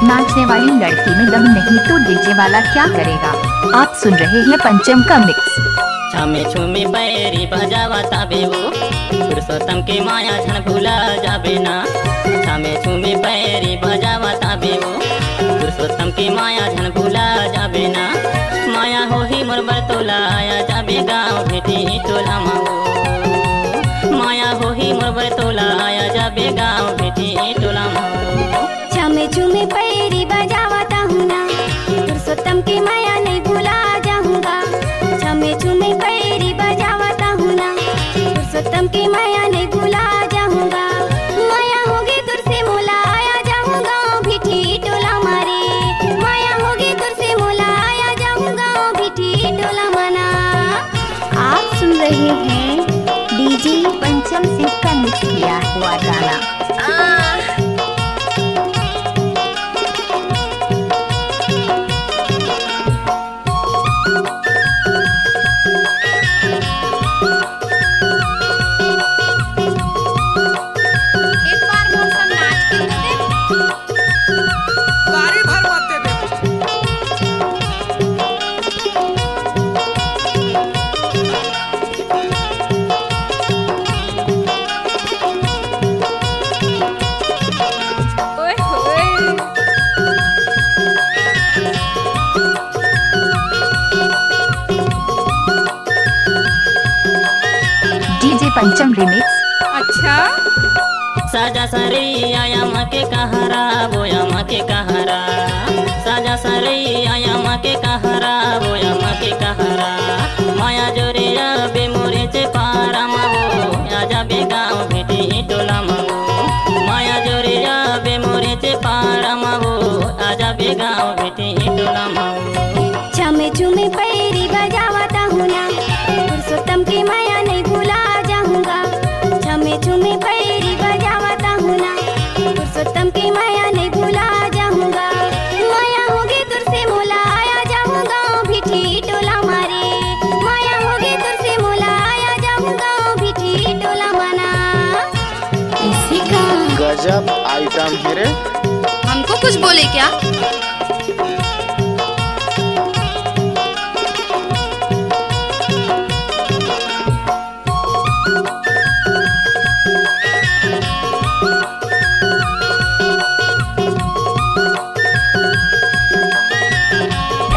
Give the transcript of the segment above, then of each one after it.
नाचने वाली लड़की में दम नहीं तो डीजे वाला क्या करेगा। आप सुन रहे हैं पंचम का मिक्स। छामे छुमे पैरी बजावा ताबे वो पुरुषोत्तम के माया झन भूला जाबे ना। छामे छुमे पैरी बजावा ताबे वो पुरुषोत्तम के माया झन भूला जाबे ना। माया हो ही मोर बरतोला आया जाबे गाँव भेटी टोला माओ। माया हो ही मोर बरतोला आया जाबे गाँव भेटी टोला माओ। छामे छुमे पैरी बजावता हूँ ना पुरुषोत्तम की माया नहीं भूला जाऊंगा। छामे छुमे पैरी बजावता हूँ ना पुरुषोत्तम की माया नहीं भूला जाऊंगा। माया होगी दूर से मोला आया जाऊंगा भिठी टोला मारे। माया होगी दूर से मोला आया जाऊंगा भिठी टोला माना। आप सुन रहे हैं डीजे पंचम सिंह का मिक्स किया हुआ गाना। डीजे पंचम रिमिक्स। अच्छा साजा सरी आया माँ के कहारा बोया माँ के कहारा। साजा सरी आया माँ के कहारा बोया माँ के कहारा। माया जोरे बे मोरे चे पारा माओ आजा बे गाँव भेटी टोला माओ। माया जोरे बे मोरे चे पारा माओ आजा बे गाँव भेटी टोला माओ। छामे छुमे पैरी बजावता हूँ ना पुरुषोत्तम की माया नहीं भूला जाऊंगा। छामे छुमे पैरी बजावता हूँ ना पुरुषोत्तम की माया नहीं भूला जाऊंगा। माया होगी दूर से मोला आया जाऊंगा भिठी टोला मारे। माया होगी दूर से मोला आया जाऊंगा भिठी टोला माना। इसी का गजब आइटम है रे। हमको कुछ बोले क्या?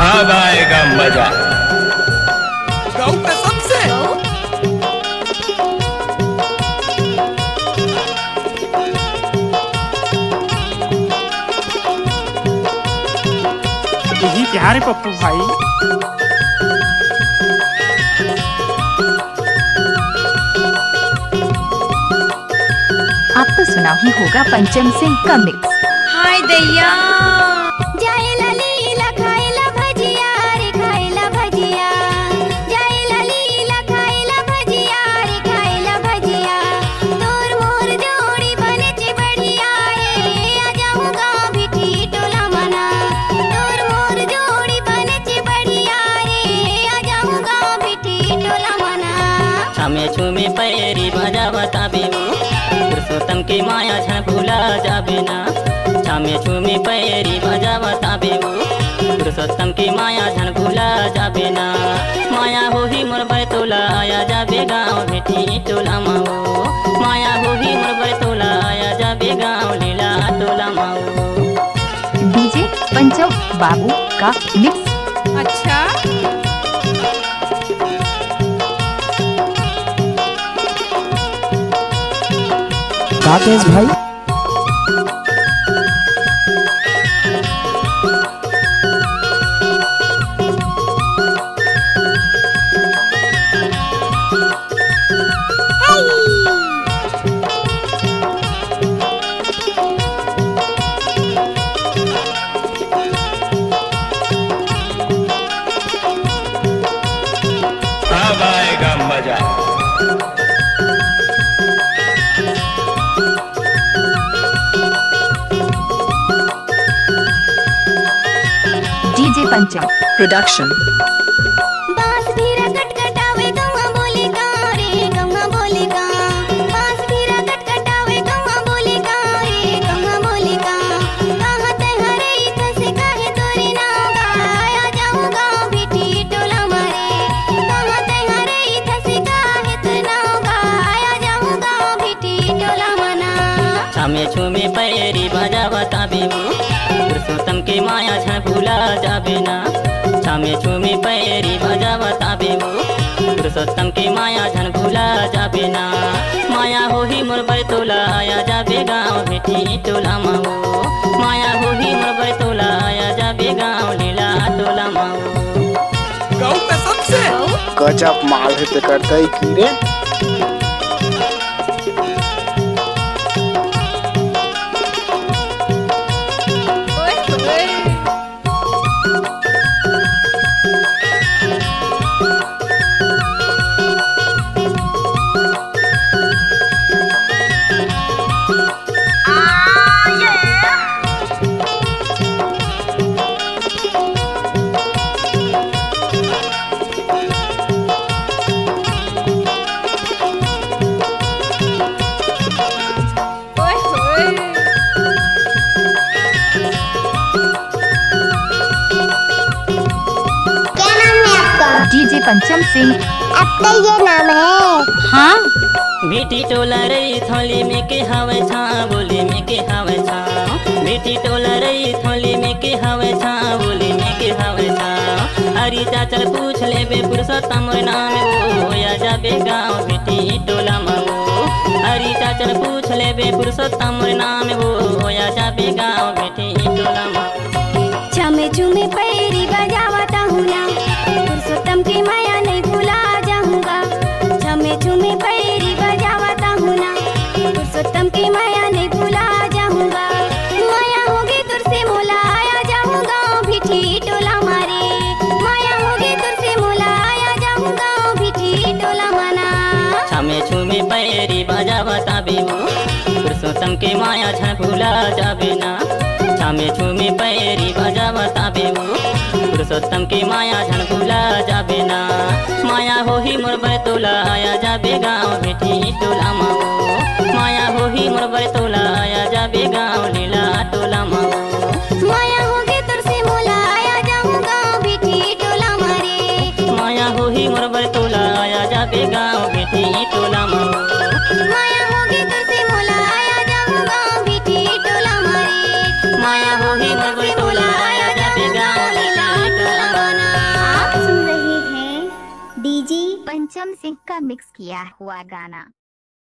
अब आएगा मजा। गौ कसम से यही प्यार है पप्पू भाई। आपको सुना ही होगा पंचम सिंह का मिक्स। हाय दैया जाएला लीला खाएला भजिया रे खाएला भजिया। जाएला लीला खाएला भजिया रे खाएला भजिया। तोर मोर जोड़ी बने चे बढ़िया रे आ जाऊंगा भिठी टोला मना। तोर मोर जोड़ी बने चे बढ़िया रे आ जाऊंगा भिठी टोला मना। छामे छुमे पैरी बजावा ताबे वो पुरुषोत्तम के माया झन भूला जाबे ना। छामे छुमे पैरी बजावा ताबे वो पुरुषोत्तम के माया झन भूला जाबे ना। माया हो ही मोर बरतोला आया जाबे गाँव भेटी टोला माओ। माया हो ही मोर बरतोला आया जाबे गाँव लीला टोला माओ। डीजे पंचम बाबू का मिक्स। अच्छा राकेश भाई अब आएगा मजा। डीजे पंचम प्रोडक्शन। बांस भी रगट कटावे गौवा बोले गाँव रे गौवा बोले गाँव। बांस भी रगट कटावे गौवा बोले गाँव रे गौवा बोले गाँव। कहाँ ते हरई छामे छुमे पैरी बजावता बेबू पुरुषोत्तम के माया झन भूला जाबे ना छामे छुमे पैरी बजावता बेबू पुरुषोत्तम के माया झन भूला जाबे ना माया होही मोर बैतोला आया जाबे गाँव भेटी टोला माओ माया होही मोर बैतोला आया जाबे गाँव लीला टोला माओ गौ कसम से गजब माल है ते करता ही की रे। डीजे पंचम सिंह। आपका ये नाम है? हाँ। बेटी टोला रही थोली में के हवे छा बोली में के हवे छा बेटी टोला रही थोली में के हवे छा बोली में के हवे छा हरी चाचल पूछ ले बे पुरुषोत्तम मोर नाम वो या जाबे गाँव बेटी टोला माओ हरी चाचल पूछ ले बे पुरुषोत्तम मोर नाम वो या जाबे गाँव बेटी टोला माओ छमे छुमे पैरी बजावता हूँ ना पुरुषोत्तम की माया नहीं भूला जाऊंगा छमे छुमे पैरी बजावता हूँ ना पुरुषोत्तम की माया नहीं भूला जाऊंगा माया होगी दूर से मोला आया जाऊंगा भिठी टोला मारे माया होगी दूर से मोला आया जाऊंगा भिठी टोला माना छमे छुमे पैरी बजावता बेबू पुरुषोत्तम के माया झन भूला जाबे ना छमे छुमे पैरी बजावता बेबू पुरुषोत्तम के माया झन भूला जाबे ना माया होही मोर बैतोला आया जाबे गाँव बेटी टोला माओ माया होही मोर बैतोला आया जाबे गाँव लीला टोला माओ माया होगी दूर से मोला आया जाऊंगा भिठी टोला मारे माया होही मोर बैतोला आया जाबे गाँव बेटी टोला माओ माया होगी दूर से मोला आया जाऊंगा भिठी टोला मारे माया होही मोर बैतोला आया जाबे गाँव लीला टोला माओ। आप सुन रहे हैं डीजे पंचम सिंह का मिक्स किया हुआ गाना।